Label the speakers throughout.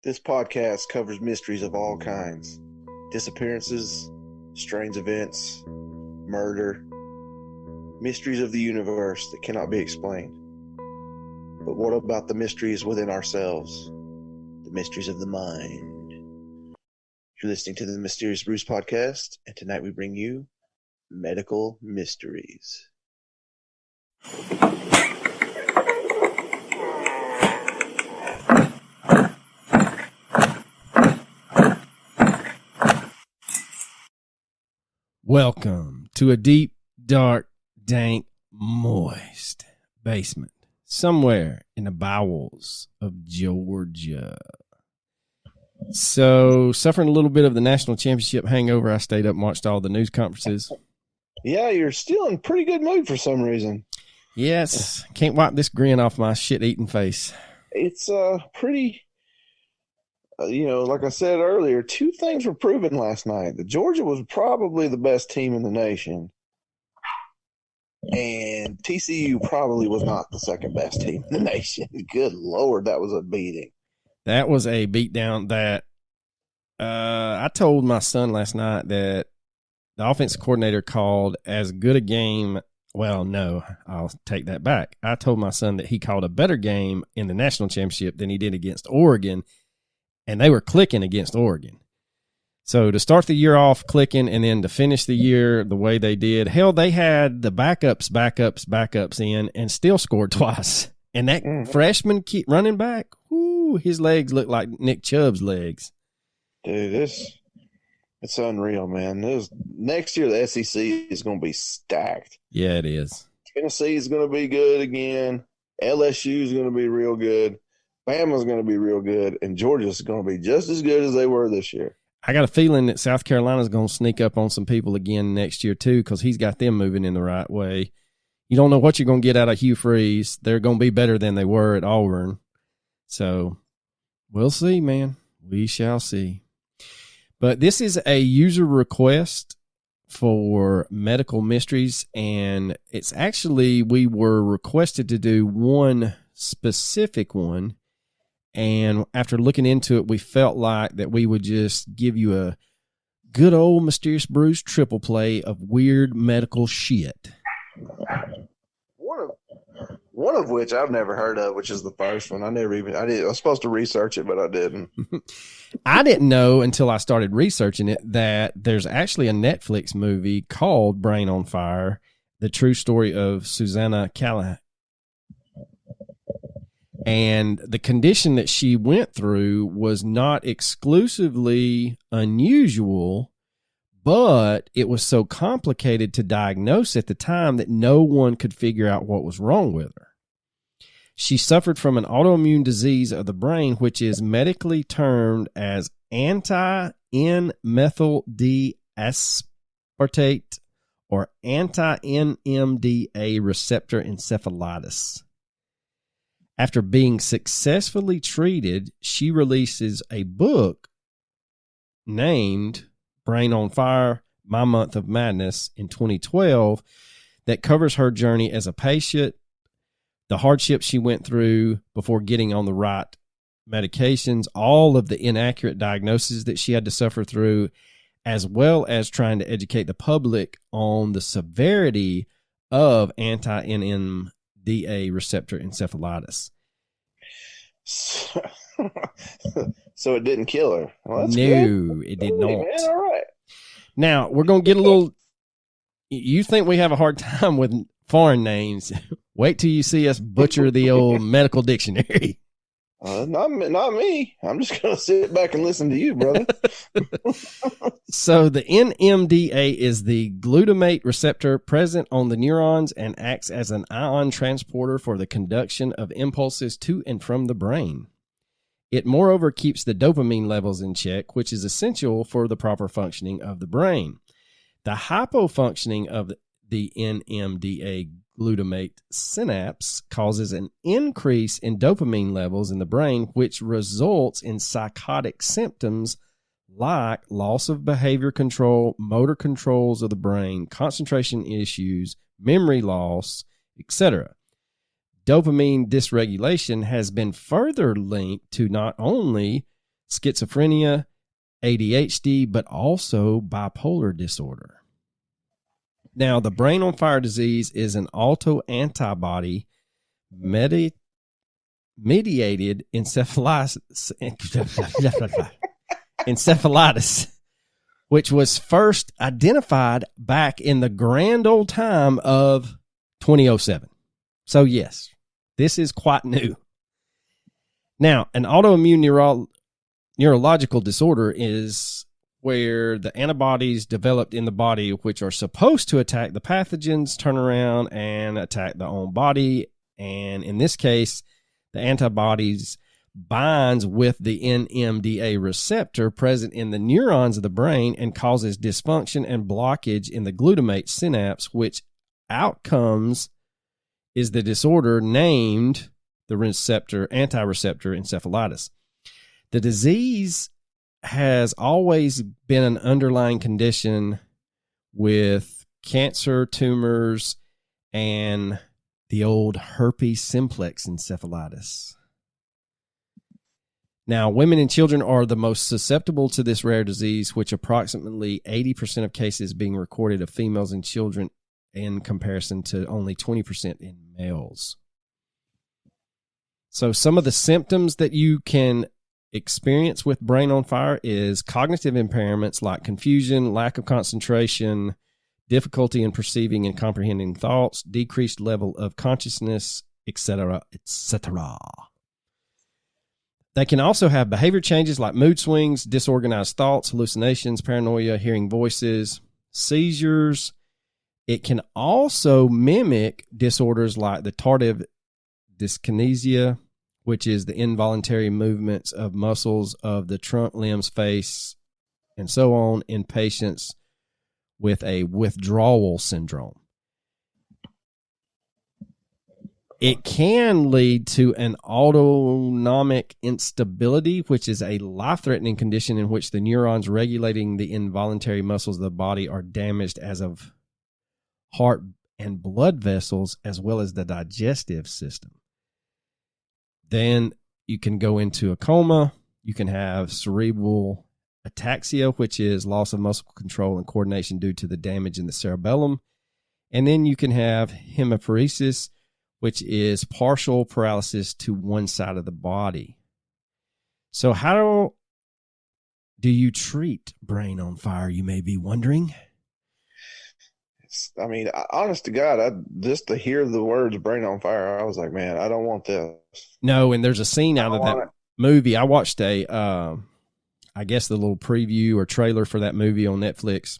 Speaker 1: This podcast covers mysteries of all kinds: disappearances, strange events, murder, mysteries of the universe that cannot be explained. But what about the mysteries within ourselves? The mysteries of the mind. You're listening to the Mysterious Bruce podcast, and tonight we bring you Medical Mysteries.
Speaker 2: Welcome to a deep, dark, dank, moist basement somewhere in the bowels of Georgia. So, suffering a little bit of the national championship hangover, I stayed up and watched all the news conferences.
Speaker 1: Yeah, you're still in pretty good mood for some reason.
Speaker 2: Yes, can't wipe this grin off my shit-eating face.
Speaker 1: It's pretty... like I said earlier, two things were proven last night. That Georgia was probably the best team in the nation, and TCU probably was not the second best team in the nation. Good Lord, that was a beating.
Speaker 2: That was a beatdown that I told my son last night that the offensive coordinator called as good a game. Well, no, I'll take that back. I told my son that he called a better game in the national championship than he did against Oregon. And they were clicking against Oregon. So to start the year off clicking and then to finish the year the way they did, hell, they had the backups in and still scored twice. And that freshman running back, his legs look like Nick Chubb's legs.
Speaker 1: Dude, it's unreal, man. Next year, the SEC is going to be stacked.
Speaker 2: Yeah, it is.
Speaker 1: Tennessee is going to be good again. LSU is going to be real good. Bama's going to be real good, and Georgia's going to be just as good as they were this year.
Speaker 2: I got a feeling that South Carolina's going to sneak up on some people again next year, too, because he's got them moving in the right way. You don't know what you're going to get out of Hugh Freeze. They're going to be better than they were at Auburn. So we'll see, man. We shall see. But this is a user request for Medical Mysteries, and it's actually, we were requested to do one specific one. And after looking into it, we felt like that we would just give you a good old Mysterious Bruce triple play of weird medical shit.
Speaker 1: One of which I've never heard of, which is the first one. I was supposed to research it, but I didn't.
Speaker 2: I didn't know until I started researching it that there's actually a Netflix movie called Brain on Fire, the true story of Susanna Callahan. And the condition that she went through was not exclusively unusual, but it was so complicated to diagnose at the time that no one could figure out what was wrong with her. She suffered from an autoimmune disease of the brain, which is medically termed as anti-N-methyl D-aspartate or anti-NMDA receptor encephalitis. After being successfully treated, she releases a book named Brain on Fire, My Month of Madness in 2012 that covers her journey as a patient, the hardships she went through before getting on the right medications, all of the inaccurate diagnoses that she had to suffer through, as well as trying to educate the public on the severity of anti-NMDA receptor encephalitis.
Speaker 1: So it didn't kill her. Well, that's
Speaker 2: no,
Speaker 1: good.
Speaker 2: It did not.
Speaker 1: Man, all right.
Speaker 2: Now, we're going to get a little... You think we have a hard time with foreign names. Wait till you see us butcher the old medical dictionary.
Speaker 1: Not me. I'm just going to sit back and listen to you, brother.
Speaker 2: So the NMDA is the glutamate receptor present on the neurons and acts as an ion transporter for the conduction of impulses to and from the brain. It moreover keeps the dopamine levels in check, which is essential for the proper functioning of the brain. The hypofunctioning of the NMDA glutamate synapse causes an increase in dopamine levels in the brain, which results in psychotic symptoms like loss of behavior control, motor controls of the brain, concentration issues, memory loss, etc. Dopamine dysregulation has been further linked to not only schizophrenia, ADHD, but also bipolar disorder. Now, the brain on fire disease is an autoantibody mediated encephalitis, which was first identified back in the grand old time of 2007. So, yes, this is quite new. Now, an autoimmune neurological disorder is where the antibodies developed in the body, which are supposed to attack the pathogens, turn around and attack the own body. And in this case, the antibodies binds with the NMDA receptor present in the neurons of the brain and causes dysfunction and blockage in the glutamate synapse, which outcomes is the disorder named the anti-receptor encephalitis. The disease has always been an underlying condition with cancer, tumors, and the old herpes simplex encephalitis. Now, women and children are the most susceptible to this rare disease, which approximately 80% of cases being recorded of females and children in comparison to only 20% in males. So some of the symptoms that you can experience with brain on fire is cognitive impairments like confusion, lack of concentration, difficulty in perceiving and comprehending thoughts, decreased level of consciousness, etc., etc. They can also have behavior changes like mood swings, disorganized thoughts, hallucinations, paranoia, hearing voices, seizures. It can also mimic disorders like the tardive dyskinesia, which is the involuntary movements of muscles of the trunk, limbs, face, and so on in patients with a withdrawal syndrome. It can lead to an autonomic instability, which is a life-threatening condition in which the neurons regulating the involuntary muscles of the body are damaged, as of heart and blood vessels, as well as the digestive system. Then you can go into a coma. You can have cerebral ataxia, which is loss of muscle control and coordination due to the damage in the cerebellum. And then you can have hemiparesis, which is partial paralysis to one side of the body. So how do you treat brain on fire, you may be wondering?
Speaker 1: I mean, honest to God, just to hear the words brain on fire, I was like, man, I don't want this.
Speaker 2: No, and there's a scene out of that movie. I watched I guess the little preview or trailer for that movie on Netflix.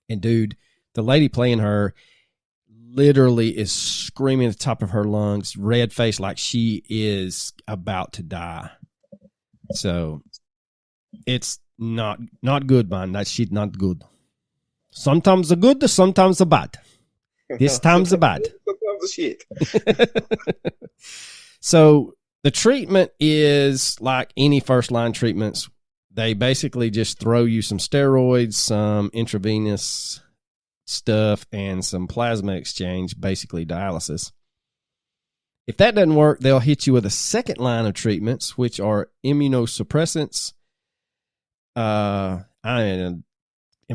Speaker 2: And dude, the lady playing her literally is screaming at the top of her lungs, red face, like she is about to die. So it's not good, man. That shit not good. Sometimes the good, sometimes the bad. This time's the bad.
Speaker 1: Sometimes the shit.
Speaker 2: So the treatment is like any first-line treatments. They basically just throw you some steroids, some intravenous stuff, and some plasma exchange, basically dialysis. If that doesn't work, they'll hit you with a second line of treatments, which are immunosuppressants. Am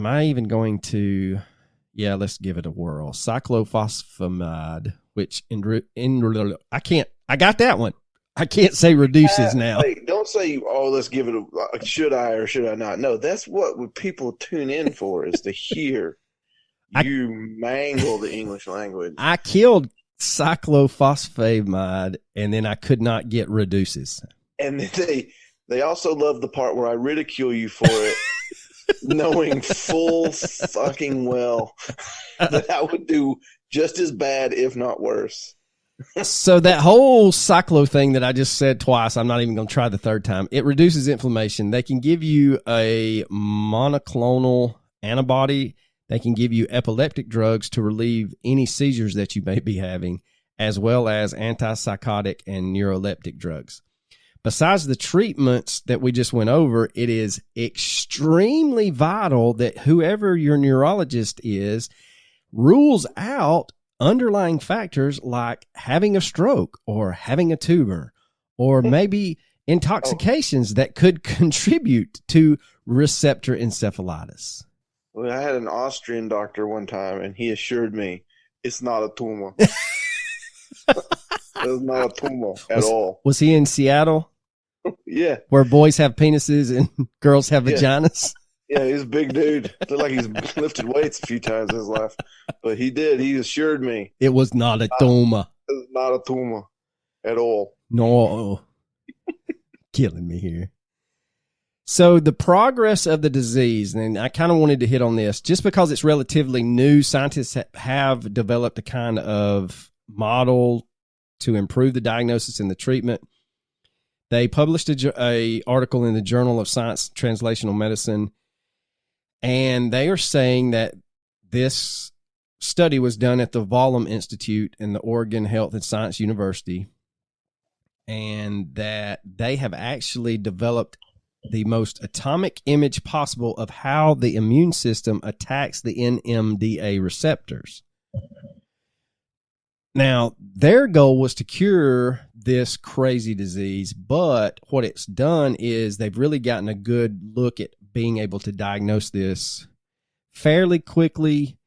Speaker 2: I even going to? Yeah, let's give it a whirl. Cyclophosphamide, which I got that one. I can't say reduces now.
Speaker 1: Wait, don't say, oh, let's give it a, should I or should I not? No, that's what people tune in for, is to hear you mangle the English language.
Speaker 2: I killed cyclophosphamide, and then I could not get reduces.
Speaker 1: And they also love the part where I ridicule you for it, knowing full fucking well that I would do just as bad, if not worse.
Speaker 2: So that whole cyclo thing that I just said twice, I'm not even going to try the third time. It reduces inflammation. They can give you a monoclonal antibody. They can give you epileptic drugs to relieve any seizures that you may be having, as well as antipsychotic and neuroleptic drugs. Besides the treatments that we just went over, it is extremely vital that whoever your neurologist is rules out underlying factors like having a stroke or having a tumor, or maybe intoxications that could contribute to receptor encephalitis.
Speaker 1: Well, I had an Austrian doctor one time, and he assured me it's not a tumor. It's not a tumor at all.
Speaker 2: Was he in Seattle?
Speaker 1: Yeah.
Speaker 2: Where boys have penises and girls have vaginas?
Speaker 1: Yeah, he's a big dude. Looked like he's lifted weights a few times in his life. But he did. He assured me.
Speaker 2: It was not a tumor.
Speaker 1: It was not a tumor at all.
Speaker 2: No. Killing me here. So the progress of the disease, and I kind of wanted to hit on this, just because it's relatively new, scientists have developed a kind of model to improve the diagnosis and the treatment. They published a article in the Journal of Science Translational Medicine, and they are saying that this study was done at the Volum Institute in the Oregon Health and Science University, and that they have actually developed the most atomic image possible of how the immune system attacks the NMDA receptors. Now, their goal was to cure this crazy disease, but what it's done is they've really gotten a good look at being able to diagnose this fairly quickly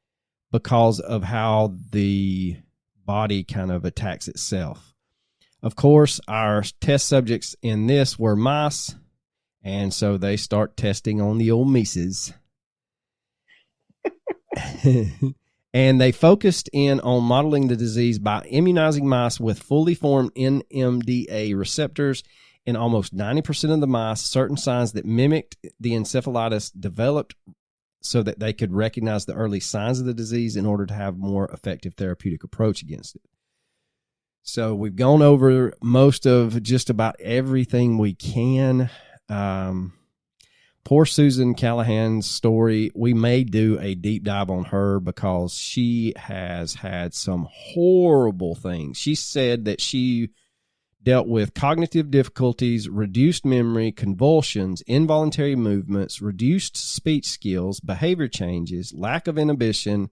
Speaker 2: because of how the body kind of attacks itself. Of course, our test subjects in this were mice, and so they start testing on the old mices. And they focused in on modeling the disease by immunizing mice with fully formed NMDA receptors. In almost 90% of the mice, certain signs that mimicked the encephalitis developed so that they could recognize the early signs of the disease in order to have more effective therapeutic approach against it. So we've gone over most of just about everything we can. Poor Susan Callahan's story, we may do a deep dive on her because she has had some horrible things. She said that she dealt with cognitive difficulties, reduced memory, convulsions, involuntary movements, reduced speech skills, behavior changes, lack of inhibition.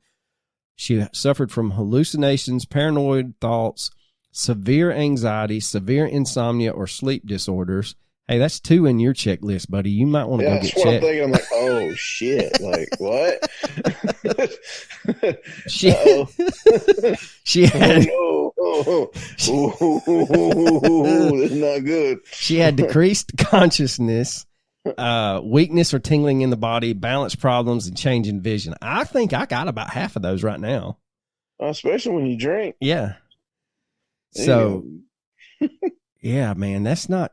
Speaker 2: She suffered from hallucinations, paranoid thoughts, severe anxiety, severe insomnia, or sleep disorders. Hey, that's 2 in your checklist, buddy. You might want to go get checked.
Speaker 1: I'm thinking. I'm like, oh, shit. Like, what?
Speaker 2: She had...
Speaker 1: That's not good.
Speaker 2: She had decreased consciousness, weakness or tingling in the body, balance problems, and change in vision. I think I got about half of those right now.
Speaker 1: Especially when you drink.
Speaker 2: Yeah. So... Yeah, man, that's not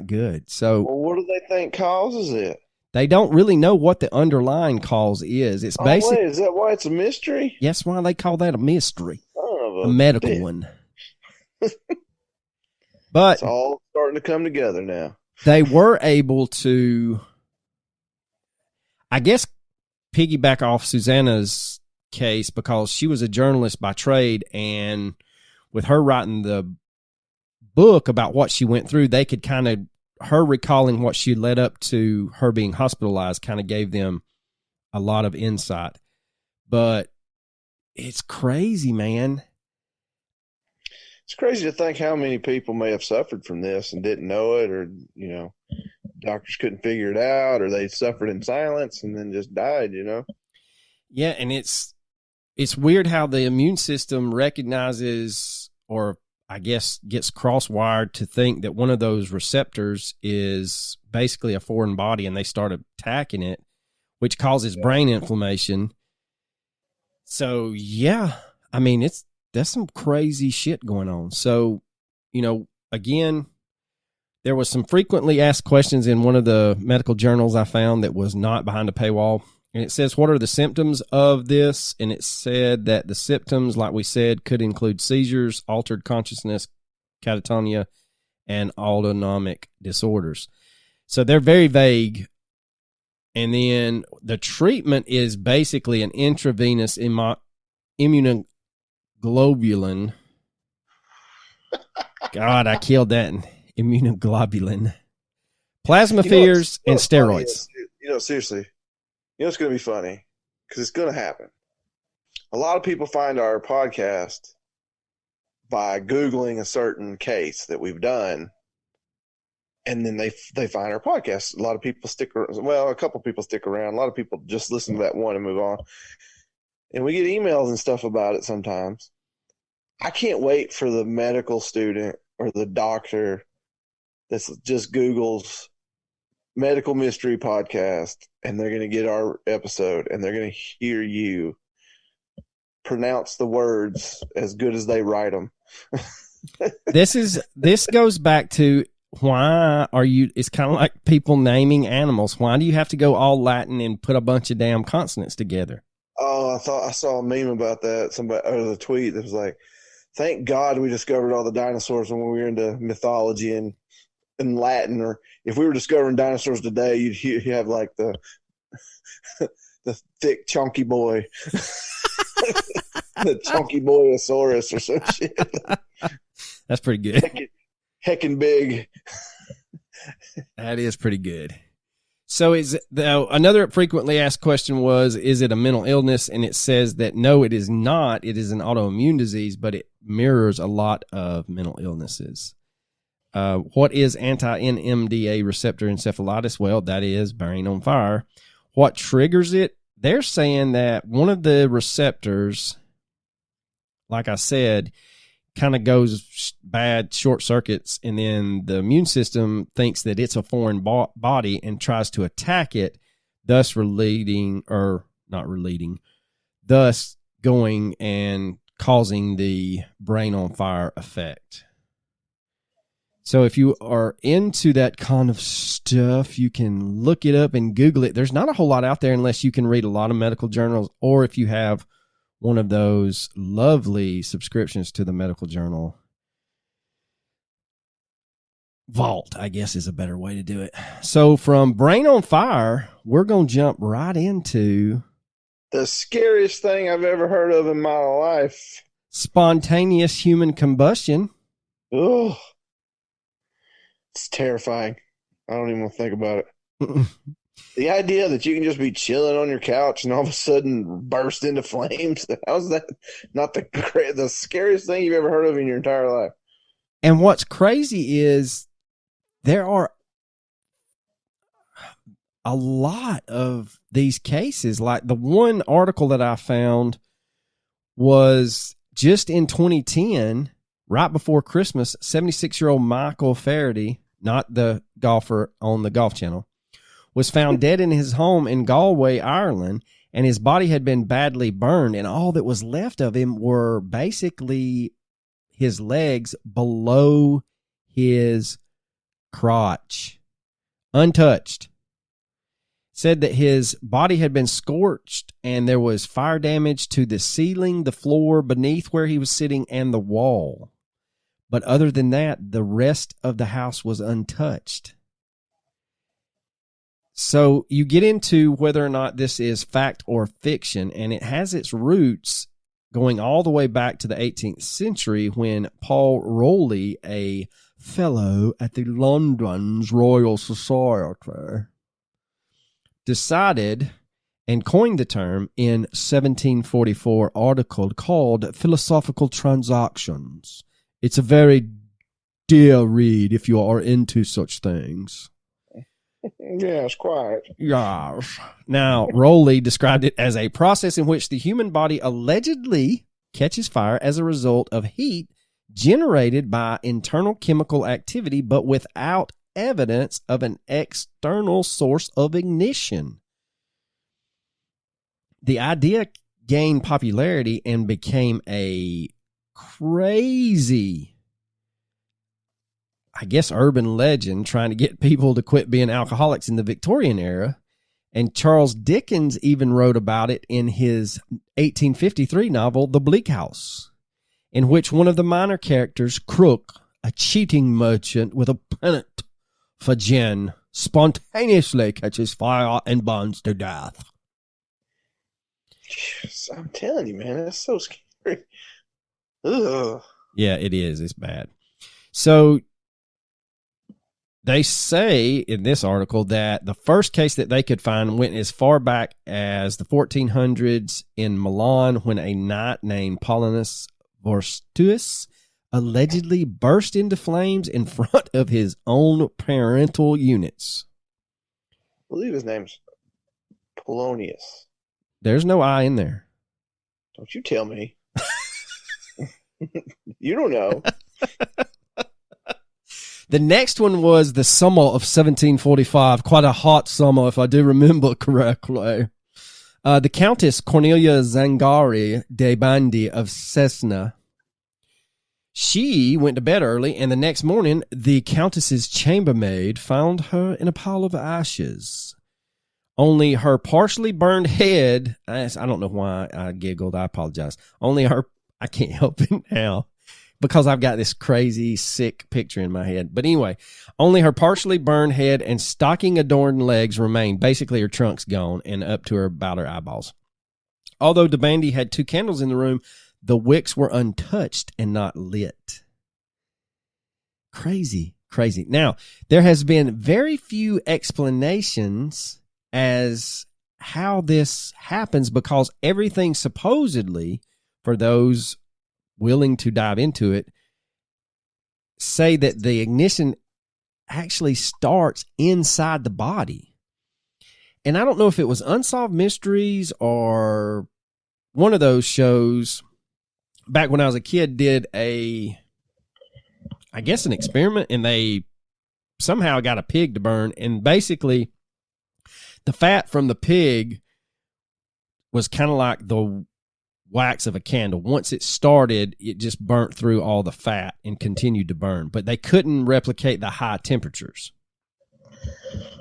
Speaker 2: good. So,
Speaker 1: well, what do they think causes it?
Speaker 2: They don't really know what the underlying cause is. It's basically,
Speaker 1: is that why it's a mystery?
Speaker 2: Yes, why they call that a mystery, a medical one. But
Speaker 1: it's all starting to come together now.
Speaker 2: They were able to, I guess, piggyback off Susanna's case because she was a journalist by trade, and with her writing the book about what she went through, they could kind of, her recalling what she led up to her being hospitalized kind of gave them a lot of insight. But it's crazy, man.
Speaker 1: It's crazy to think how many people may have suffered from this and didn't know it, or, you know, doctors couldn't figure it out, or they suffered in silence and then just died, you know?
Speaker 2: Yeah, and it's weird how the immune system recognizes, or I guess gets cross-wired to think that one of those receptors is basically a foreign body, and they start attacking it, which causes brain inflammation. So, yeah, I mean, that's some crazy shit going on. So, you know, again, there was some frequently asked questions in one of the medical journals I found that was not behind a paywall. And it says, what are the symptoms of this? And it said that the symptoms, like we said, could include seizures, altered consciousness, catatonia, and autonomic disorders. So they're very vague. And then the treatment is basically an intravenous immunoglobulin. God, I killed that. Immunoglobulin. Plasmapheres and steroids.
Speaker 1: You know, seriously. You know, it's going to be funny because it's going to happen. A lot of people find our podcast by Googling a certain case that we've done and then they find our podcast. A lot of people stick around. Well, a couple people stick around. A lot of people just listen to that one and move on. And we get emails and stuff about it sometimes. I can't wait for the medical student or the doctor that just Googles medical mystery podcast, and they're going to get our episode, and they're going to hear you pronounce the words as good as they write them.
Speaker 2: This goes back to why are you? It's kind of like people naming animals. Why do you have to go all Latin and put a bunch of damn consonants together?
Speaker 1: Oh, I thought I saw a meme about that. Somebody or the tweet that was like, "Thank God we discovered all the dinosaurs when we were into mythology and in Latin." Or if we were discovering dinosaurs today, you'd have like the thick chunky boy, the chunky boyosaurus or some shit.
Speaker 2: That's pretty good.
Speaker 1: Heckin' big.
Speaker 2: That is pretty good. So another frequently asked question was, is it a mental illness? And it says that no, it is not. It is an autoimmune disease, but it mirrors a lot of mental illnesses. What is anti-NMDA receptor encephalitis? Well, that is brain on fire. What triggers it? They're saying that one of the receptors, like I said, kind of goes bad, short circuits, and then the immune system thinks that it's a foreign body and tries to attack it, thus thus going and causing the brain on fire effect. So if you are into that kind of stuff, you can look it up and Google it. There's not a whole lot out there unless you can read a lot of medical journals, or if you have one of those lovely subscriptions to the medical journal vault, I guess is a better way to do it. So from brain on fire, we're going to jump right into
Speaker 1: the scariest thing I've ever heard of in my life.
Speaker 2: Spontaneous human combustion.
Speaker 1: Oh, it's terrifying. I don't even want to think about it. The idea that you can just be chilling on your couch and all of a sudden burst into flames. How's that not the scariest thing you've ever heard of in your entire life?
Speaker 2: And what's crazy is there are a lot of these cases. Like the one article that I found was just in 2010, right before Christmas, 76-year-old Michael Faraday, not the golfer on the Golf Channel, was found dead in his home in Galway, Ireland, and his body had been badly burned, and all that was left of him were basically his legs below his crotch, untouched. Said that his body had been scorched, and there was fire damage to the ceiling, the floor beneath where he was sitting, and the wall. But other than that, the rest of the house was untouched. So you get into whether or not this is fact or fiction, and it has its roots going all the way back to the 18th century when Paul Rowley, a fellow at the London's Royal Society, decided and coined the term in 1744 article called Philosophical Transactions. It's a very dear read if you are into such things.
Speaker 1: Yes, quite.
Speaker 2: Yes. Now, Rowley described it as a process in which the human body allegedly catches fire as a result of heat generated by internal chemical activity, but without evidence of an external source of ignition. The idea gained popularity and became a crazy, I guess, urban legend trying to get people to quit being alcoholics in the Victorian era. And Charles Dickens even wrote about it in his 1853 novel, The Bleak House, in which one of the minor characters, Crook, a cheating merchant with a penchant for gin, spontaneously catches fire and burns to death.
Speaker 1: Yes, I'm telling you, man, that's so scary. Ugh.
Speaker 2: Yeah, it is. It's bad. So they say in this article that the first case that they could find went as far back as the 1400s in Milan when a knight named Paulinus Vorstius allegedly burst into flames in front of his own parental units.
Speaker 1: I believe his name's Polonius.
Speaker 2: There's no I in there.
Speaker 1: Don't you tell me. You don't know.
Speaker 2: The next one was the summer of 1745. Quite a hot summer, if I do remember correctly. The Countess Cornelia Zangari de Bandi of Cesena. She went to bed early, and the next morning, the Countess's chambermaid found her in a pile of ashes. Only her partially burned head, I don't know why I giggled, I apologize. Only her, I can't help it now, because I've got this crazy, sick picture in my head. But anyway, only her partially burned head and stocking-adorned legs remained. Basically, her trunk's gone and up to about her eyeballs. Although DeBandy had 2 candles in the room, the wicks were untouched and not lit. Crazy, crazy. Now, there has been very few explanations as how this happens, because everything supposedly, for those willing to dive into it, say that the ignition actually starts inside the body. And I don't know if it was Unsolved Mysteries or one of those shows back when I was a kid did an experiment, and they somehow got a pig to burn, and basically the fat from the pig was kind of like the wax of a candle. Once it started, it just burnt through all the fat and continued to burn, but they couldn't replicate the high temperatures.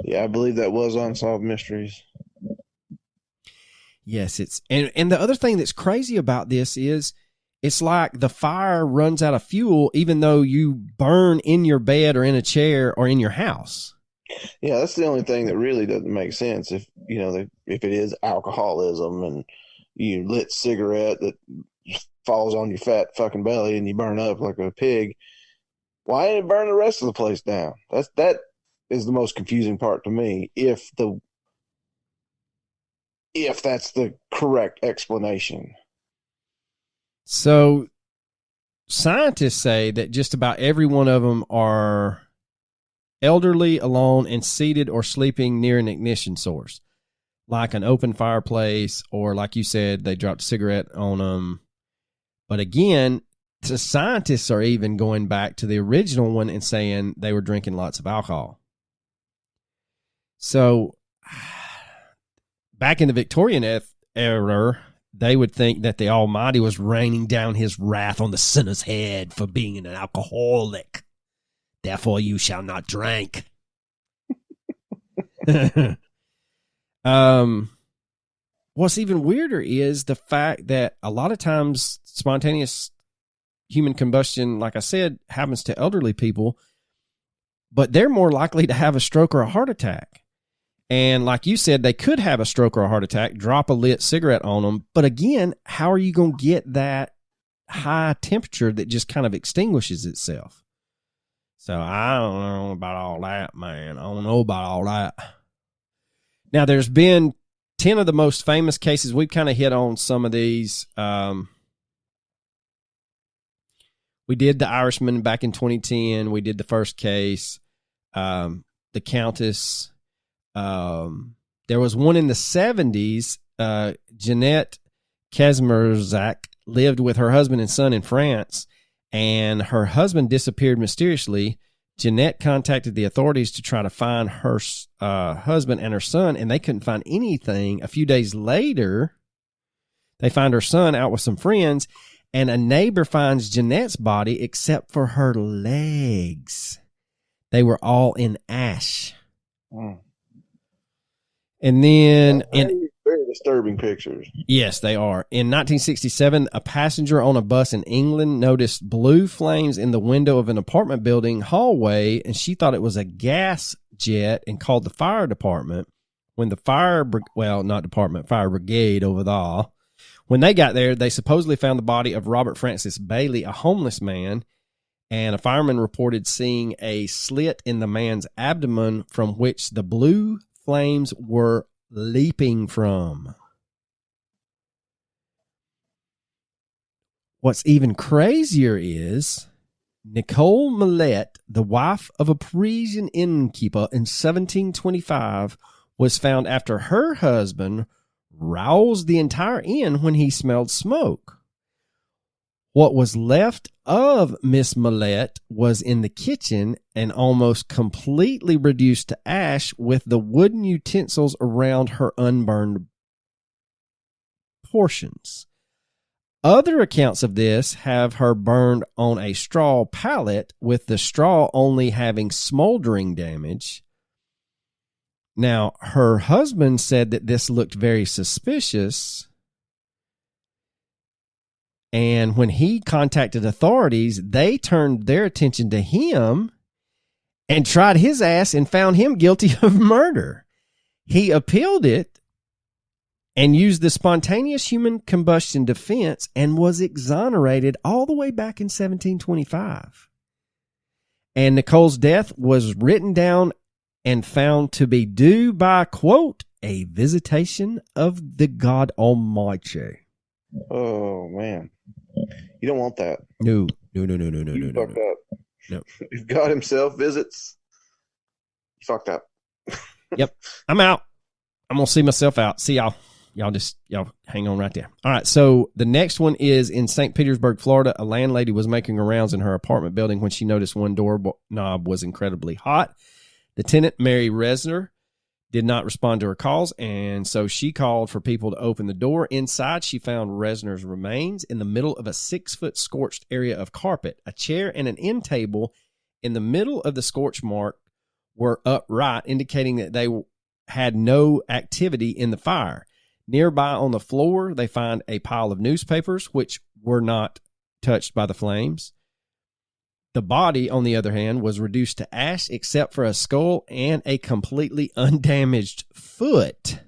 Speaker 1: Yeah, I believe that was Unsolved Mysteries.
Speaker 2: Yes, it's and the other thing that's crazy about this is it's like the fire runs out of fuel even though you burn in your bed or in a chair or in your house.
Speaker 1: Yeah, that's the only thing that really doesn't make sense. If if it is alcoholism and you lit cigarette that falls on your fat fucking belly and you burn up like a pig, why didn't it burn the rest of the place down? That is the most confusing part to me. If that's the correct explanation.
Speaker 2: So scientists say that just about every one of them are elderly, alone, and seated or sleeping near an ignition source, like an open fireplace, or like you said, they dropped a cigarette on them. But again, the scientists are even going back to the original one and saying they were drinking lots of alcohol. So back in the Victorian era, they would think that the Almighty was raining down his wrath on the sinner's head for being an alcoholic. Therefore, you shall not drink. What's even weirder is the fact that a lot of times spontaneous human combustion, like I said, happens to elderly people, but they're more likely to have a stroke or a heart attack. And like you said, they could have a stroke or a heart attack, drop a lit cigarette on them. But again, how are you going to get that high temperature that just kind of extinguishes itself? So I don't know about all that, man. I don't know about all that. Now, there's been 10 of the most famous cases. We've kind of hit on some of these. We did the Irishman back in 2010. We did the first case, the Countess. There was one in the 70s. Jeanette Kesmerzak lived with her husband and son in France, and her husband disappeared mysteriously. Jeanette contacted the authorities to try to find her husband and her son, and they couldn't find anything. A few days later, they find her son out with some friends, and a neighbor finds Jeanette's body except for her legs. They were all in ash.
Speaker 1: Mm.
Speaker 2: And then
Speaker 1: very disturbing pictures.
Speaker 2: Yes, they are. In 1967, a passenger on a bus in England noticed blue flames in the window of an apartment building hallway, and she thought it was a gas jet and called the fire department. When the fire brigade over there, when they got there, they supposedly found the body of Robert Francis Bailey, a homeless man, and a fireman reported seeing a slit in the man's abdomen from which the blue flames were leaping from. What's even crazier is Nicole Millette, the wife of a Parisian innkeeper in 1725, was found after her husband roused the entire inn when he smelled smoke. What was left of Miss Millette was in the kitchen and almost completely reduced to ash, with the wooden utensils around her unburned portions. Other accounts of this have her burned on a straw pallet, with the straw only having smoldering damage. Now, her husband said that this looked very suspicious, and when he contacted authorities, they turned their attention to him and tried his ass and found him guilty of murder. He appealed it and used the spontaneous human combustion defense and was exonerated all the way back in 1725. And Nicole's death was written down and found to be due by, quote, a visitation of the God Almighty.
Speaker 1: Oh, man. You don't want that.
Speaker 2: No.
Speaker 1: You fucked up.
Speaker 2: No.
Speaker 1: If God himself visits, you fucked up.
Speaker 2: Yep. I'm out. I'm going to see myself out. See y'all. Y'all hang on right there. All right. So the next one is in St. Petersburg, Florida. A landlady was making her rounds in her apartment building when she noticed one doorknob was incredibly hot. The tenant, Mary Resner, did not respond to her calls, and so she called for people to open the door. Inside, she found Resner's remains in the middle of a 6-foot scorched area of carpet. A chair and an end table in the middle of the scorch mark were upright, indicating that they had no activity in the fire. Nearby on the floor, they find a pile of newspapers, which were not touched by the flames. The body, on the other hand, was reduced to ash except for a skull and a completely undamaged foot.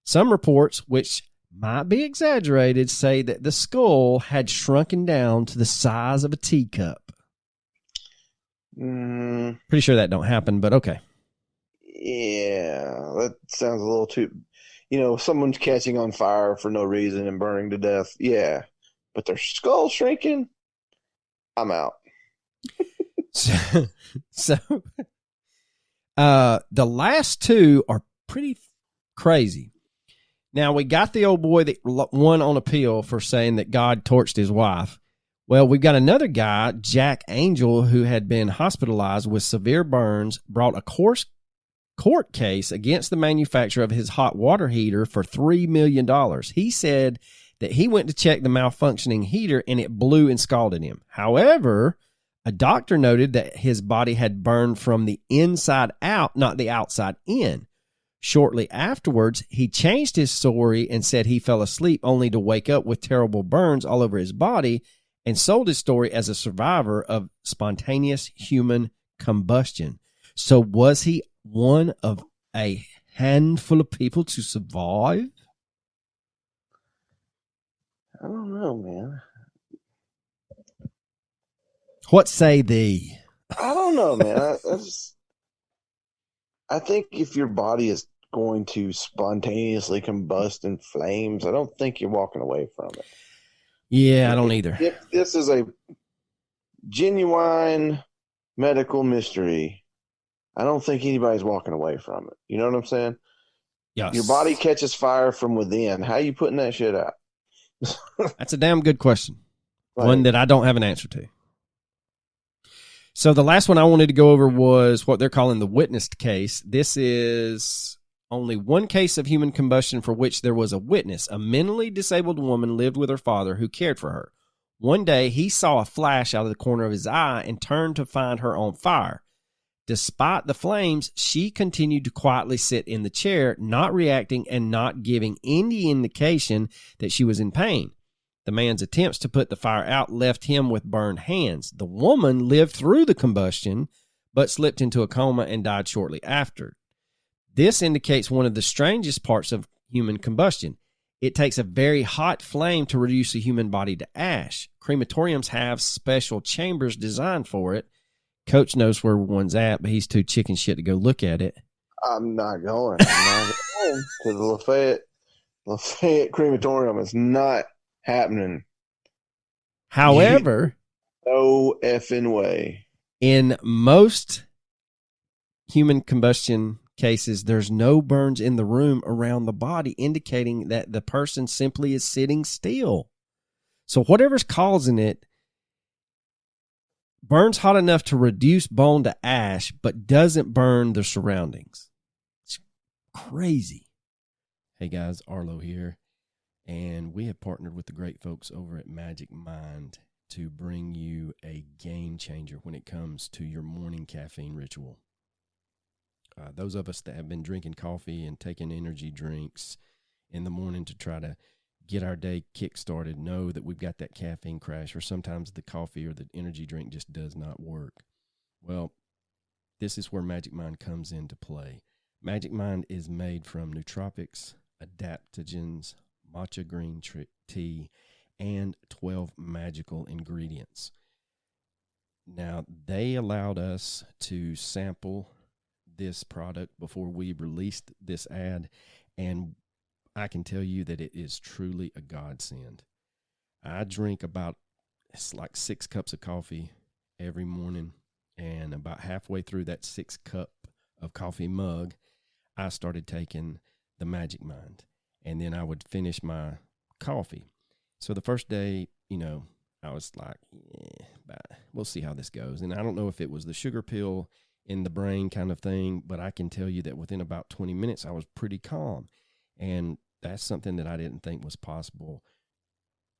Speaker 2: Some reports, which might be exaggerated, say that the skull had shrunken down to the size of a teacup. Pretty sure that don't happen, but okay.
Speaker 1: Yeah, that sounds a little too... someone's catching on fire for no reason and burning to death. Yeah, but their skull shrinking? I'm out.
Speaker 2: So the last two are pretty crazy. Now, we got the old boy that won on appeal for saying that God torched his wife. Well, we've got another guy, Jack Angel, who had been hospitalized with severe burns, brought a court case against the manufacturer of his hot water heater for $3 million. He said that he went to check the malfunctioning heater and it blew and scalded him. However, a doctor noted that his body had burned from the inside out, not the outside in. Shortly afterwards, he changed his story and said he fell asleep only to wake up with terrible burns all over his body, and sold his story as a survivor of spontaneous human combustion. So was he one of a handful of people to survive?
Speaker 1: I don't know, man.
Speaker 2: What say thee?
Speaker 1: I don't know, man. I think if your body is going to spontaneously combust in flames, I don't think you're walking away from it.
Speaker 2: Yeah, I don't either.
Speaker 1: If this is a genuine medical mystery, I don't think anybody's walking away from it. You know what I'm saying?
Speaker 2: Yes.
Speaker 1: Your body catches fire from within. How are you putting that shit out?
Speaker 2: That's a damn good question. One that I don't have an answer to. So the last one I wanted to go over was what they're calling the witnessed case. This is only one case of human combustion for which there was a witness. A mentally disabled woman lived with her father who cared for her. One day, he saw a flash out of the corner of his eye and turned to find her on fire. Despite the flames, she continued to quietly sit in the chair, not reacting and not giving any indication that she was in pain. The man's attempts to put the fire out left him with burned hands. The woman lived through the combustion, but slipped into a coma and died shortly after. This indicates one of the strangest parts of human combustion. It takes a very hot flame to reduce a human body to ash. Crematoriums have special chambers designed for it. Coach knows where one's at, but he's too chicken shit to go look at it.
Speaker 1: I'm not going. I'm not going to the Lafayette crematorium. It's not happening.
Speaker 2: However,
Speaker 1: No effing way.
Speaker 2: In most human combustion cases, there's no burns in the room around the body, indicating that the person simply is sitting still. So whatever's causing it burns hot enough to reduce bone to ash, but doesn't burn the surroundings. It's crazy. Hey guys, Arlo here, and we have partnered with the great folks over at Magic Mind to bring you a game changer when it comes to your morning caffeine ritual. Those of us that have been drinking coffee and taking energy drinks in the morning to try to get our day kick-started know that we've got that caffeine crash, or sometimes the coffee or the energy drink just does not work. Well, this is where Magic Mind comes into play. Magic Mind is made from nootropics, adaptogens, matcha green tea, and 12 magical ingredients. Now, they allowed us to sample this product before we released this ad, and I can tell you that it is truly a godsend. I drink it's like 6 cups of coffee every morning, and about halfway through that 6-cup of coffee mug, I started taking the Magic Mind, and then I would finish my coffee. So the first day, I was like, we'll see how this goes. And I don't know if it was the sugar pill in the brain kind of thing, but I can tell you that within about 20 minutes, I was pretty calm. And that's something that I didn't think was possible,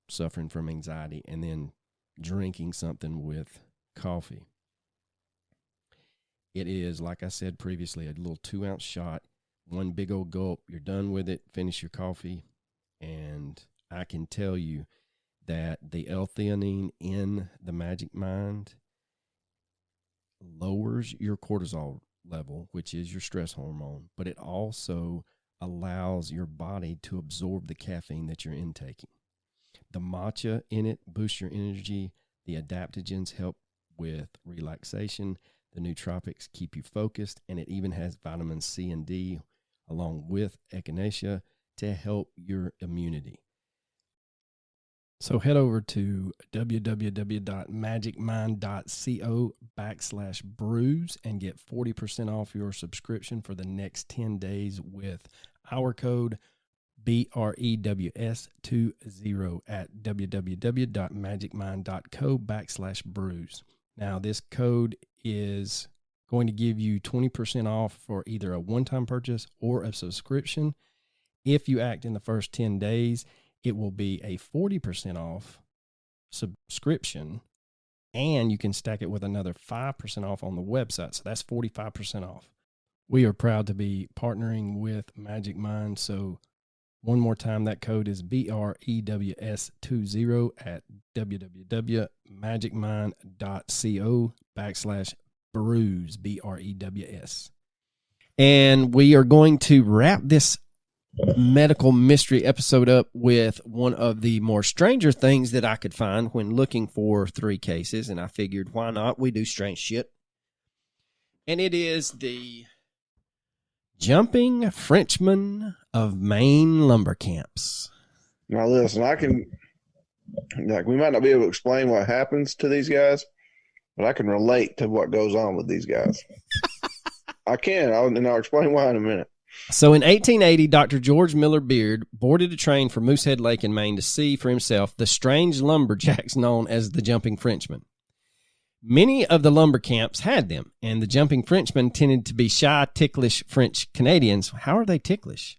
Speaker 2: suffering from anxiety and then drinking something with coffee. It is, like I said previously, a little 2-ounce shot, one big old gulp. You're done with it, finish your coffee, and I can tell you that the L-theanine in the Magic Mind lowers your cortisol level, which is your stress hormone, but it also allows your body to absorb the caffeine that you're intaking. The matcha in it boosts your energy. The adaptogens help with relaxation. The nootropics keep you focused, and it even has vitamin C and D along with echinacea to help your immunity. So head over to www.magicmind.co/brews and get 40% off your subscription for the next 10 days with our code BREWS20 at www.magicmind.co/brews. Now, this code is going to give you 20% off for either a one-time purchase or a subscription. If you act in the first 10 days, it will be a 40% off subscription, and you can stack it with another 5% off on the website. So that's 45% off. We are proud to be partnering with Magic Mind. So one more time, that code is BREWS20 at www.magicmind.co/brews, BREWS. And we are going to wrap this medical mystery episode up with one of the more stranger things that I could find when looking for 3 cases, and I figured, why not? We do strange shit. And it is the Jumping Frenchman of Maine lumber camps.
Speaker 1: Now listen, we might not be able to explain what happens to these guys, but I can relate to what goes on with these guys. I can, I'll explain why in a minute.
Speaker 2: So in 1880, Dr. George Miller Beard boarded a train for Moosehead Lake in Maine to see for himself the strange lumberjacks known as the Jumping Frenchmen. Many of the lumber camps had them, and the Jumping Frenchmen tended to be shy, ticklish French Canadians. How are they ticklish?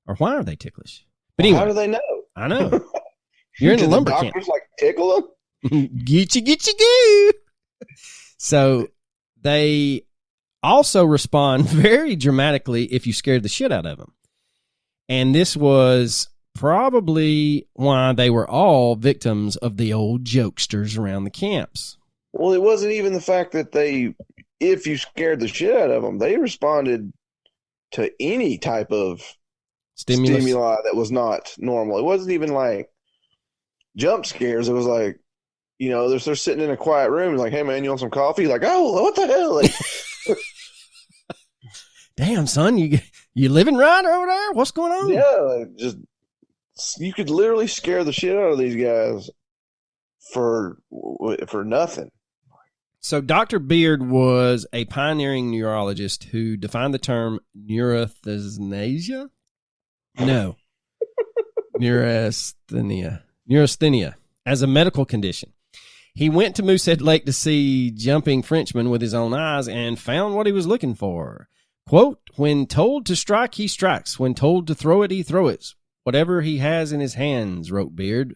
Speaker 2: Or why are they ticklish? But anyway,
Speaker 1: how do they know?
Speaker 2: I know. You're in a lumber camp.
Speaker 1: Doctors like tickle them?
Speaker 2: Get you, goo. So they also respond very dramatically if you scared the shit out of them. And this was probably why they were all victims of the old jokesters around the camps.
Speaker 1: Well, it wasn't even the fact that if you scared the shit out of them, they responded to any type of stimuli that was not normal. It wasn't even like jump scares. It was like, they're sitting in a quiet room and like, hey man, you want some coffee? Like, oh, what the hell? Like,
Speaker 2: damn, son, you living right over there? What's going on?
Speaker 1: Yeah, you could literally scare the shit out of these guys. for nothing.
Speaker 2: So Dr. Beard was a pioneering neurologist who defined the term neurasthenia. No. Neurasthenia as a medical condition. He went to Moosehead Lake to see Jumping Frenchman with his own eyes and found what he was looking for. Quote, when told to strike, he strikes. When told to throw it, he throws it. Whatever he has in his hands, wrote Beard.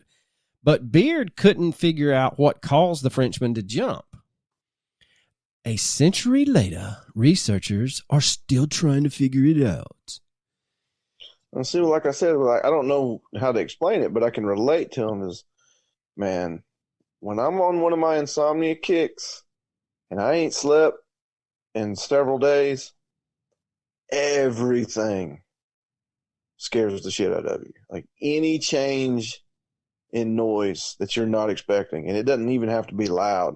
Speaker 2: But Beard couldn't figure out what caused the Frenchman to jump. A century later, researchers are still trying to figure it out.
Speaker 1: And see, like I said, I don't know how to explain it, but I can relate to him as, man, when I'm on one of my insomnia kicks and I ain't slept in several days, everything scares the shit out of you. Like any change in noise that you're not expecting, and it doesn't even have to be loud,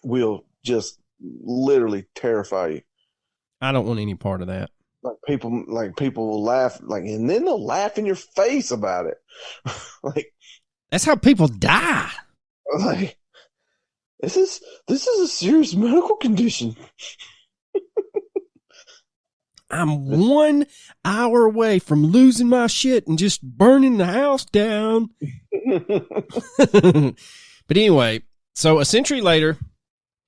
Speaker 1: will just literally terrify you.
Speaker 2: I don't want any part of that.
Speaker 1: People will laugh, and then they'll laugh in your face about it.
Speaker 2: That's how people die.
Speaker 1: Like, this is a serious medical condition.
Speaker 2: I'm 1 hour away from losing my shit and just burning the house down. But anyway, so a century later,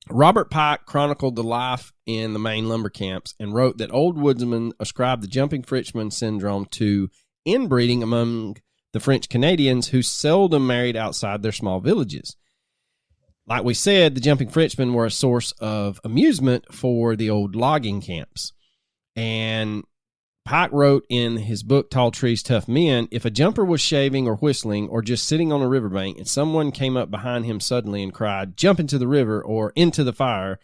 Speaker 2: Robert Pike chronicled the life in the Maine lumber camps and wrote that old woodsmen ascribed the Jumping Frenchman syndrome to inbreeding among the French Canadians who seldom married outside their small villages. Like we said, the Jumping Frenchmen were a source of amusement for the old logging camps. And Pike wrote in his book, Tall Trees, Tough Men, if a jumper was shaving or whistling or just sitting on a riverbank and someone came up behind him suddenly and cried, jump into the river or into the fire,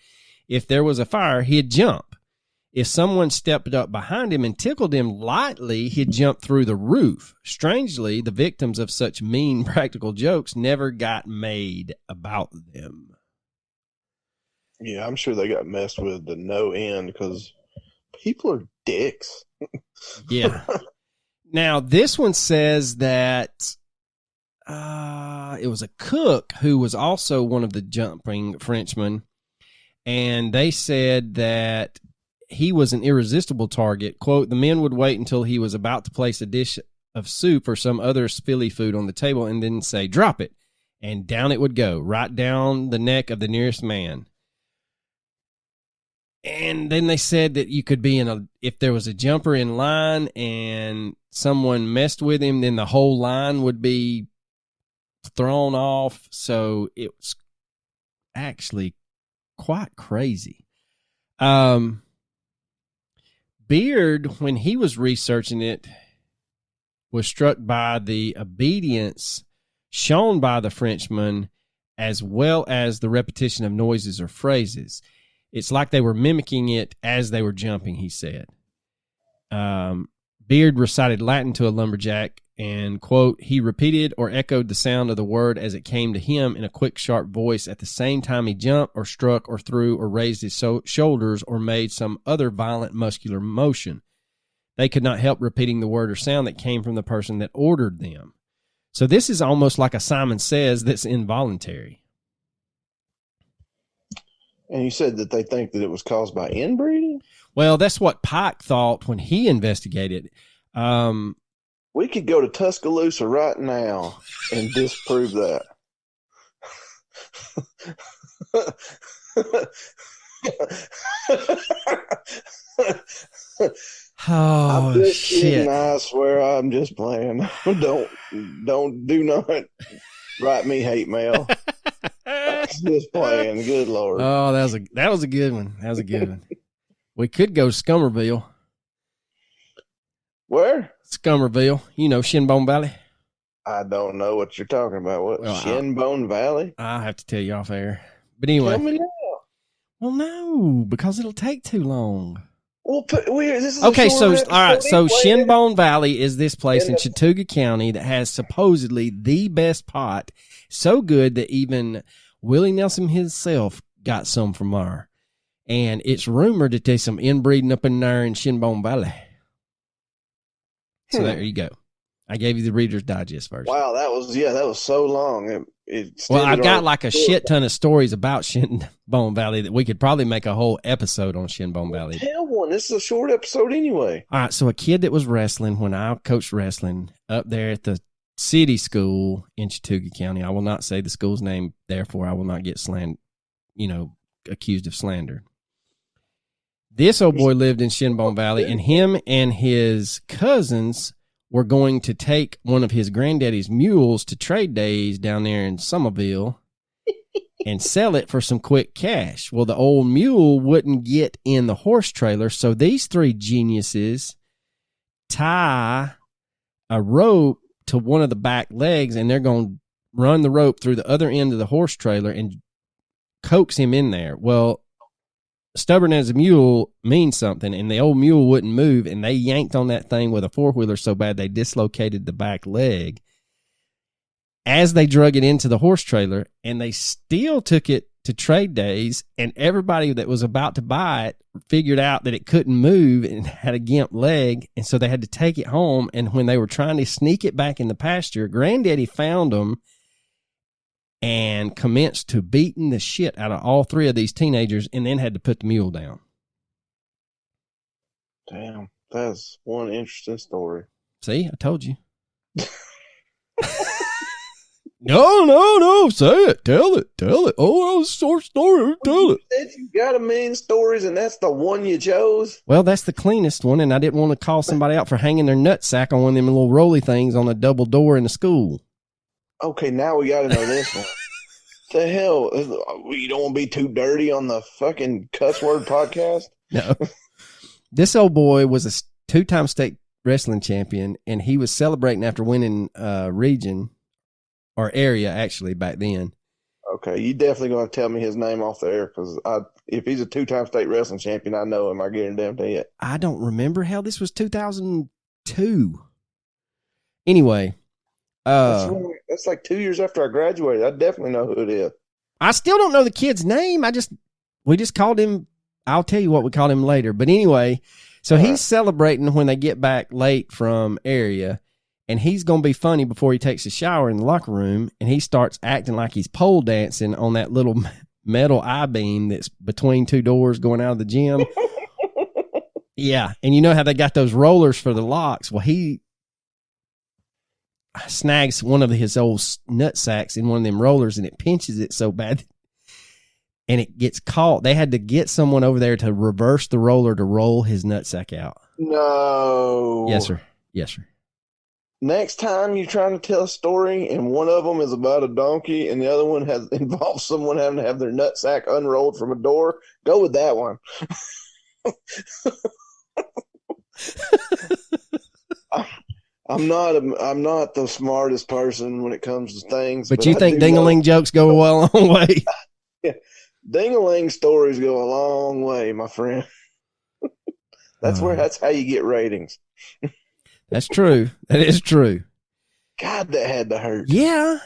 Speaker 2: if there was a fire, he'd jump. If someone stepped up behind him and tickled him lightly, he'd jump through the roof. Strangely, the victims of such mean practical jokes never got made about them.
Speaker 1: Yeah, I'm sure they got messed with to no end because people are dicks.
Speaker 2: Yeah. Now, this one says that it was a cook who was also one of the Jumping Frenchmen, and they said that he was an irresistible target. Quote, the men would wait until he was about to place a dish of soup or some other spilly food on the table and then say, drop it. And down it would go, right down the neck of the nearest man. And then they said that you could be if there was a jumper in line and someone messed with him, then the whole line would be thrown off. So it was actually quite crazy. Beard, when he was researching it, was struck by the obedience shown by the Frenchman as well as the repetition of noises or phrases. It's like they were mimicking it as they were jumping, he said. Beard recited Latin to a lumberjack and, quote, he repeated or echoed the sound of the word as it came to him in a quick, sharp voice at the same time he jumped or struck or threw or raised his shoulders or made some other violent muscular motion. They could not help repeating the word or sound that came from the person that ordered them. So this is almost like a Simon Says that's involuntary.
Speaker 1: And you said that they think that it was caused by inbreeding?
Speaker 2: Well, that's what Pike thought when he investigated.
Speaker 1: We could go to Tuscaloosa right now and disprove that.
Speaker 2: Oh,
Speaker 1: I'm just
Speaker 2: shit.
Speaker 1: kidding. I swear I'm just playing. Do not write me hate mail. Just playing. Good Lord.
Speaker 2: Oh, that was a good one. That was a good one. We could go to Scummerville.
Speaker 1: Where?
Speaker 2: Scummerville. You know, Shinbone Valley.
Speaker 1: I don't know what you're talking about. What? Well, Shinbone Valley?
Speaker 2: I'll have to tell you off air. But anyway.
Speaker 1: Tell me now.
Speaker 2: Well, no, because it'll take too long.
Speaker 1: Well, this is
Speaker 2: okay, so all right, so Shinbone Valley is this place in Chattooga County that has supposedly the best pot, so good that even Willie Nelson himself got some from there. And it's rumored that there's some inbreeding up in there in Shinbone Valley. So there you go. I gave you the Reader's Digest version.
Speaker 1: Wow, that was so long.
Speaker 2: Well, I've got like a shit ton of stories about Shinbone Valley that we could probably make a whole episode on Shinbone Valley.
Speaker 1: Tell one. This is a short episode anyway.
Speaker 2: All right, so a kid that was wrestling when I coached wrestling up there at the city school in Chattooga County. I will not say the school's name, therefore I will not get accused of slander. This old boy lived in Shinbone Valley, and him and his cousins were going to take one of his granddaddy's mules to trade days down there in Somerville and sell it for some quick cash. Well, the old mule wouldn't get in the horse trailer, so these three geniuses tie a rope to one of the back legs, and they're going to run the rope through the other end of the horse trailer and coax him in there. Well, stubborn as a mule means something, and the old mule wouldn't move, and they yanked on that thing with a four-wheeler so bad they dislocated the back leg as they drug it into the horse trailer, and they still took it to trade days, and everybody that was about to buy it figured out that it couldn't move and had a gimp leg, and so they had to take it home, and when they were trying to sneak it back in the pasture, Granddaddy found them and commenced to beating the shit out of all three of these teenagers, and then had to put the mule down.
Speaker 1: Damn, that's one interesting story.
Speaker 2: See, I told you. No, say it. Tell it. Oh, that's a short story. Tell it.
Speaker 1: You said you got a million stories, and that's the one you chose?
Speaker 2: Well, that's the cleanest one, and I didn't want to call somebody out for hanging their nutsack on one of them little rolly things on a double door in the school.
Speaker 1: Okay, now we got to know this one. The hell? You don't want to be too dirty on the fucking cuss word podcast?
Speaker 2: No. This old boy was a two-time state wrestling champion, and he was celebrating after winning region or area, actually, back then.
Speaker 1: Okay, you definitely going to tell me his name off the air, because if he's a two-time state wrestling champion, I know him. I guarantee it.
Speaker 2: I don't remember. Hell, this was 2002. Anyway.
Speaker 1: That's like 2 years after I graduated. I definitely know who it is.
Speaker 2: I still don't know the kid's name. We just called him. I'll tell you what we called him later. But anyway, so he's celebrating when they get back late from area, and he's going to be funny before he takes a shower in the locker room, and he starts acting like he's pole dancing on that little metal I-beam that's between two doors going out of the gym. Yeah, and you know how they got those rollers for the locks? Well, he snags one of his old nut sacks in one of them rollers, and it pinches it so bad, and it gets caught. They had to get someone over there to reverse the roller to roll his nut sack out.
Speaker 1: No.
Speaker 2: Yes, sir.
Speaker 1: Next time you're trying to tell a story and one of them is about a donkey and the other one has involved someone having to have their nut sack unrolled from a door, go with that one. I'm not the smartest person when it comes to things.
Speaker 2: But you think ding-a-ling jokes go a long way?
Speaker 1: Yeah. Ding-a-ling stories go a long way, my friend. That's how you get ratings.
Speaker 2: That's true. That is true.
Speaker 1: God, that had to hurt.
Speaker 2: Yeah,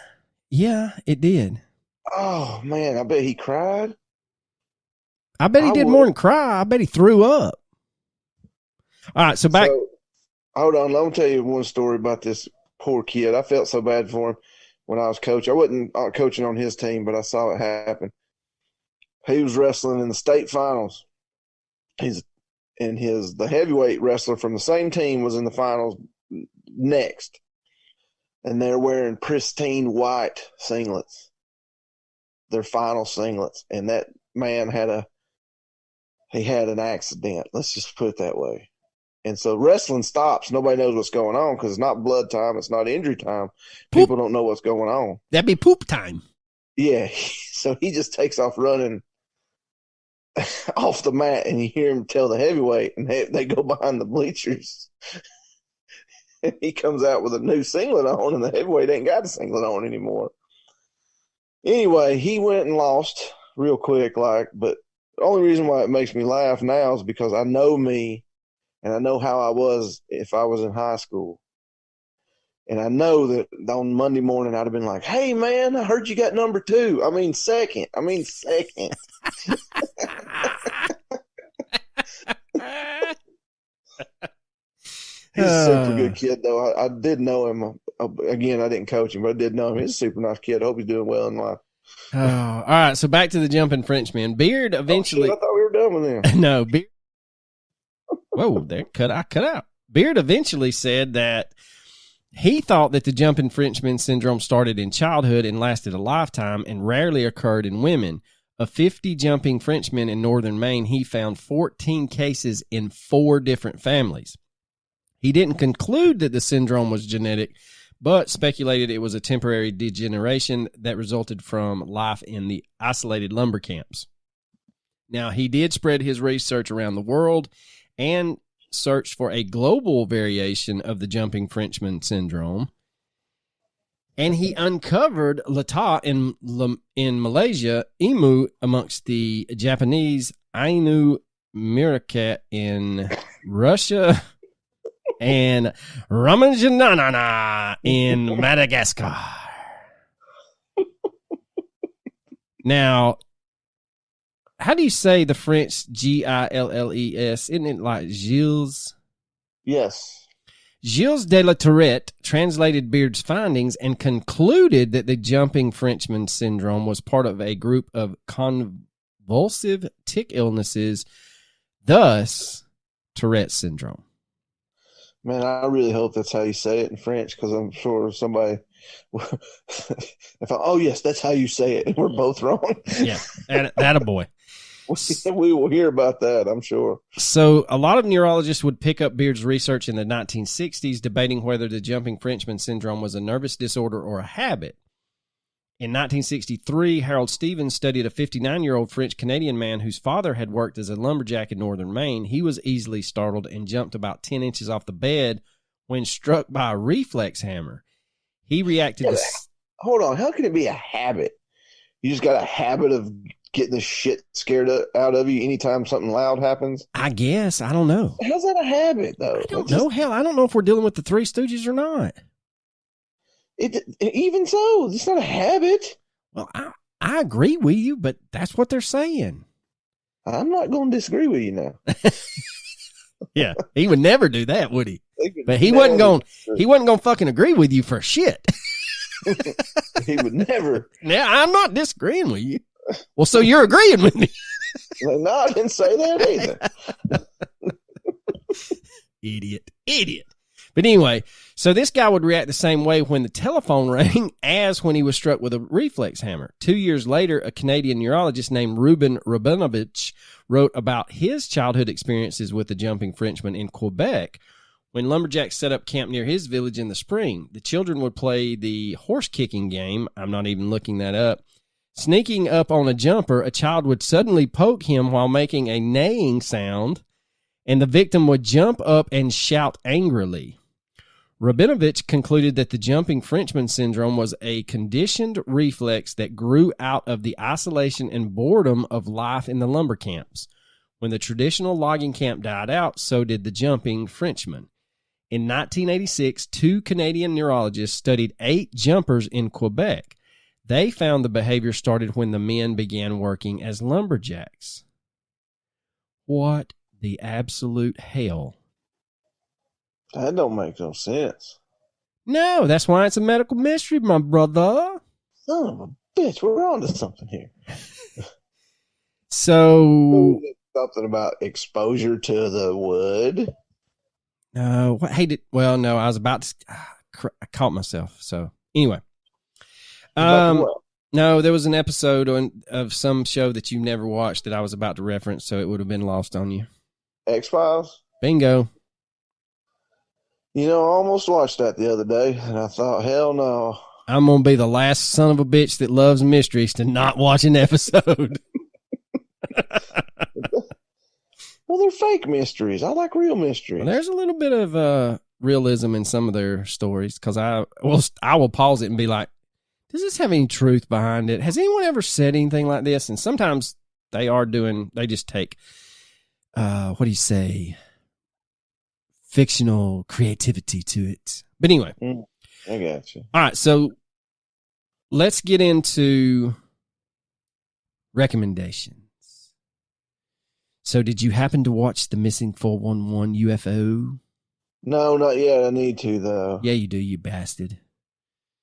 Speaker 2: it did.
Speaker 1: Oh, man, I bet he cried.
Speaker 2: I bet he did more than cry. I bet he threw up. All right, so back.
Speaker 1: Hold on, let me tell you one story about this poor kid. I felt so bad for him when I was coaching. I wasn't coaching on his team, but I saw it happen. He was wrestling in the state finals. The heavyweight wrestler from the same team was in the finals next. And they're wearing pristine white singlets. Their final singlets. And that man had an accident. Let's just put it that way. And so wrestling stops. Nobody knows what's going on because it's not blood time. It's not injury time. People don't know what's going on.
Speaker 2: That'd be poop time.
Speaker 1: Yeah. So he just takes off running off the mat, and you hear him tell the heavyweight, and they go behind the bleachers. And he comes out with a new singlet on, and the heavyweight ain't got a singlet on anymore. Anyway, he went and lost real quick, but the only reason why it makes me laugh now is because I know me, and I know how I was if I was in high school. And I know that on Monday morning I'd have been like, "Hey, man, I heard you got number 2. I mean second. He's a super good kid, though. I did know him. Again, I didn't coach him, but I did know him. He's a super nice kid. I hope he's doing well in life.
Speaker 2: Oh, all right. So back to the Jumping Frenchman. Beard eventually.
Speaker 1: Oh, shit, I thought we were done with him.
Speaker 2: No, Beard. Whoa, there cut out. Beard eventually said that he thought that the Jumping Frenchman syndrome started in childhood and lasted a lifetime and rarely occurred in women. Of 50 jumping Frenchmen in northern Maine, he found 14 cases in 4 different families. He didn't conclude that the syndrome was genetic, but speculated it was a temporary degeneration that resulted from life in the isolated lumber camps. Now, he did spread his research around the world and searched for a global variation of the Jumping Frenchman syndrome. And he uncovered Lata in Malaysia, Emu amongst the Japanese, Ainu Mirakat in Russia, and Ramajanana in Madagascar. Now, how do you say the French Gilles? Isn't it like Gilles?
Speaker 1: Yes.
Speaker 2: Gilles de la Tourette translated Beard's findings and concluded that the Jumping Frenchman syndrome was part of a group of convulsive tic illnesses, thus Tourette's syndrome.
Speaker 1: Man, I really hope that's how you say it in French, because I'm sure somebody. Oh yes, that's how you say it. We're both wrong.
Speaker 2: Yeah, that a boy.
Speaker 1: We will hear about that, I'm sure.
Speaker 2: So a lot of neurologists would pick up Beard's research in the 1960s, debating whether the Jumping Frenchman syndrome was a nervous disorder or a habit. In 1963, Harold Stevens studied a 59-year-old French-Canadian man whose father had worked as a lumberjack in northern Maine. He was easily startled and jumped about 10 inches off the bed when struck by a reflex hammer. He reacted to...
Speaker 1: Hold on, how can it be a habit? You just got a habit of getting the shit scared out of you anytime something loud happens?
Speaker 2: I guess. I don't know.
Speaker 1: How's that a habit, though?
Speaker 2: I don't know. Hell, I don't know if we're dealing with the Three Stooges or not.
Speaker 1: Even so, it's not a habit.
Speaker 2: Well, I agree with you, but that's what they're saying.
Speaker 1: I'm not going to disagree with you now.
Speaker 2: Yeah, he would never do that, would he? But he wasn't going to fucking agree with you for shit.
Speaker 1: He would never.
Speaker 2: Now, I'm not disagreeing with you. Well, so you're agreeing with me.
Speaker 1: No, I didn't say that either.
Speaker 2: Idiot. But anyway, so this guy would react the same way when the telephone rang as when he was struck with a reflex hammer. 2 years later, a Canadian neurologist named Ruben Rabinovich wrote about his childhood experiences with the Jumping Frenchman in Quebec. When lumberjacks set up camp near his village in the spring, the children would play the horse-kicking game. I'm not even looking that up. Sneaking up on a jumper, a child would suddenly poke him while making a neighing sound, and the victim would jump up and shout angrily. Rabinovich concluded that the Jumping Frenchman syndrome was a conditioned reflex that grew out of the isolation and boredom of life in the lumber camps. When the traditional logging camp died out, so did the Jumping Frenchman. In 1986, 2 Canadian neurologists studied 8 jumpers in Quebec. They found the behavior started when the men began working as lumberjacks. What the absolute hell?
Speaker 1: That don't make no sense.
Speaker 2: No, that's why it's a medical mystery, my brother.
Speaker 1: Son of a bitch, we're on to something here.
Speaker 2: So...
Speaker 1: Something about exposure to the wood?
Speaker 2: No, no, I was about to... I caught myself, so... Anyway. No, there was an episode of some show that you never watched that I was about to reference, so it would have been lost on you.
Speaker 1: X-Files?
Speaker 2: Bingo.
Speaker 1: You know, I almost watched that the other day, and I thought, hell no.
Speaker 2: I'm going to be the last son of a bitch that loves mysteries to not watch an episode.
Speaker 1: Well, they're fake mysteries. I like real mysteries.
Speaker 2: Well, there's a little bit of realism in some of their stories, because I will pause it and be like, does this have any truth behind it? Has anyone ever said anything like this? And sometimes they just take, what do you say, fictional creativity to it. But anyway.
Speaker 1: I got you.
Speaker 2: All right, so let's get into recommendations. So did you happen to watch the Missing 411 UFO?
Speaker 1: No, not yet. I need to, though.
Speaker 2: Yeah, you do, you bastard.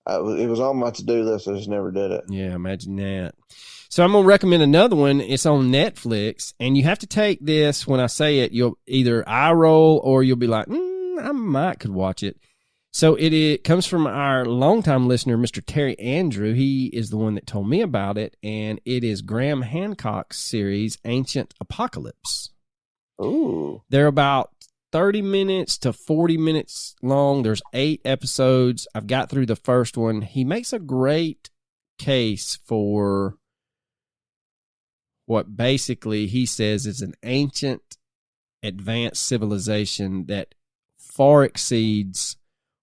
Speaker 1: It was on my to-do list. I just never did it.
Speaker 2: Yeah, imagine that. So I'm going to recommend another one. It's on Netflix, and you have to take this when I say it. You'll either eye roll or you'll be like, I might could watch it. So it comes from our longtime listener, Mr. Terry Andrew. He is the one that told me about it, and it is Graham Hancock's series, Ancient Apocalypse.
Speaker 1: Ooh.
Speaker 2: They're about 30 minutes to 40 minutes long. There's 8 episodes. I've got through the first one. He makes a great case for what basically he says is an ancient advanced civilization that far exceeds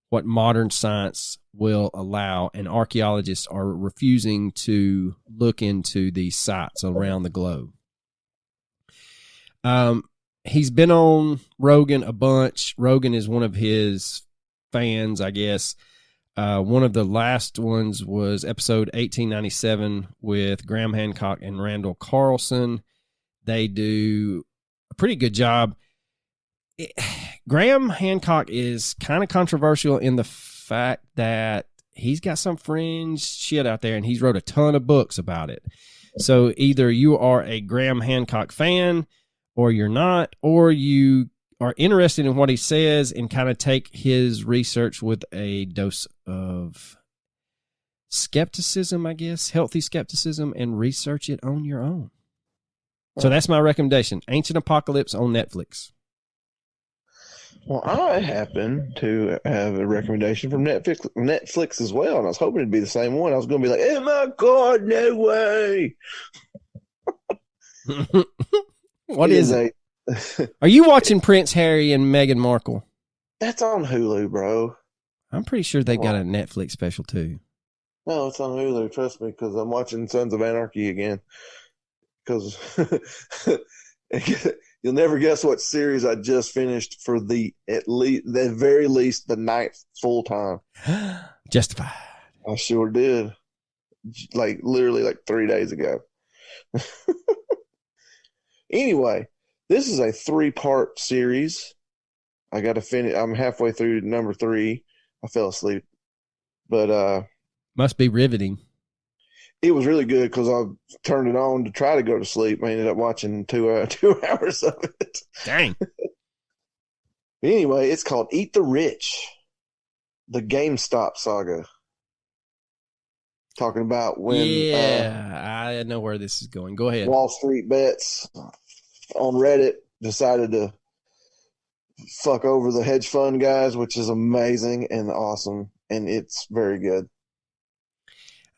Speaker 2: what modern science will allow, and archaeologists are refusing to look into these sites around the globe. He's been on Rogan a bunch. Rogan is one of his fans, I guess. One of the last ones was episode 1897 with Graham Hancock and Randall Carlson. They do a pretty good job. Graham Hancock is kind of controversial in the fact that he's got some fringe shit out there, and he's wrote a ton of books about it. So either you are a Graham Hancock fan, or you're not, or you are interested in what he says and kind of take his research with a dose of skepticism, I guess, healthy skepticism, and research it on your own. So that's my recommendation, Ancient Apocalypse on Netflix.
Speaker 1: Well, I happen to have a recommendation from Netflix as well, and I was hoping it'd be the same one. I was going to be like, oh my God, no way.
Speaker 2: What is it? Are you watching Prince Harry and Meghan Markle?
Speaker 1: That's on Hulu, bro.
Speaker 2: I'm pretty sure they got a Netflix special too.
Speaker 1: No, it's on Hulu. Trust me, because I'm watching Sons of Anarchy again. Because you'll never guess what series I just finished for the very least the 9th full time.
Speaker 2: Justified.
Speaker 1: I sure did. Literally 3 days ago. Anyway, this is a 3-part series. I got to finish. I'm halfway through number 3. I fell asleep, but
Speaker 2: must be riveting.
Speaker 1: It was really good because I turned it on to try to go to sleep. I ended up watching 2 hours of it.
Speaker 2: Dang.
Speaker 1: Anyway, it's called Eat the Rich, the GameStop saga. Talking about when
Speaker 2: I know where this is going. Go ahead.
Speaker 1: Wall Street Bets on Reddit decided to fuck over the hedge fund guys, which is amazing and awesome, and it's very good.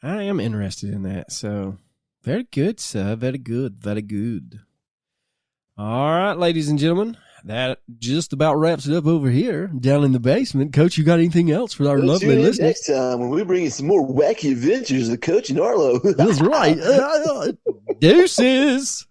Speaker 2: I am interested in that. So, very good, sir. Very good. Very good. All right, ladies and gentlemen, that just about wraps it up over here down in the basement. Coach, you got anything else for our lovely listeners?
Speaker 1: Next time when we bring you some more wacky adventures of Coach and Arlo.
Speaker 2: That's right. Deuces.